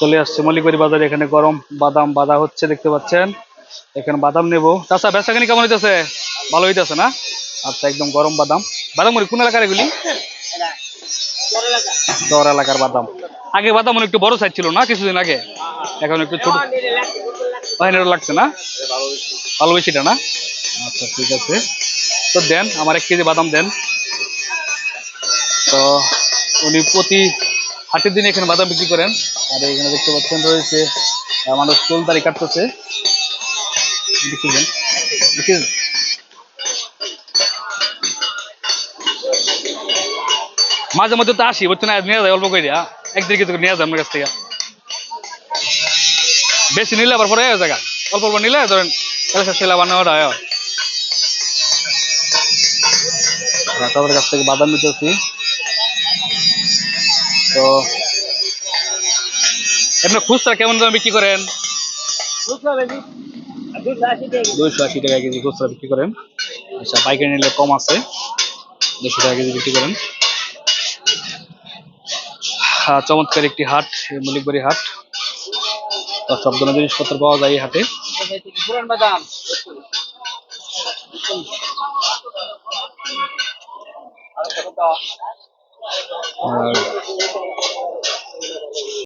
চলে আসছে মল্লিকবাড়ি বাজারে। এখানে গরম বাদাম বাঁধা হচ্ছে, দেখতে পাচ্ছেন। এখানে বাদাম নেবো। চাচা বেচাকেনি কেমন হইতেছে? ভালো হইতেছে না? আচ্ছা, একদম গরম বাদাম। বাদাম কোন এলাকার এগুলি? চর এলাকার বাদাম। আগে বাদাম মনে একটু বড় সাইজ ছিল না কিছুদিন আগে, এখন একটু ছোট লাগছে না? ভালো বেশিটা না? আচ্ছা ঠিক আছে, তো দেন আমার 1 কেজি বাদাম দেন। তো উনি প্রতি হাটের দিনে এখানে বাদাম বিক্রি করেন। আর এখানে দেখতে পাচ্ছেন রয়েছে মানুষ চুল দাড়ি কাটতেছে। মাঝে মধ্যে তো আসি, বুঝছো না, নিয়ে যায় অল্প করে, 1-1.5 কেজি নিয়ে যায় আমার কাছ থেকে। বেশি নিলে আবার পরে জায়গা, অল্প অল্প নিলে ধরেন সেলা বানানোটা হয়। তাদের কাছ থেকে বাদাম নিতেছি। তো এমনি খুচরা কেমন দামে বিক্রি করেন? 280 টাকা কেজি খুচরা বিক্রি করেন। আচ্ছা, পাইকারি নিলে কম আছে, 200 টাকা কেজি বিক্রি করেন। চমৎকার একটি হাট, মল্লিকবাড়ি হাট। সব ধরনের জিনিসপত্র পাওয়া যায় এই হাটে।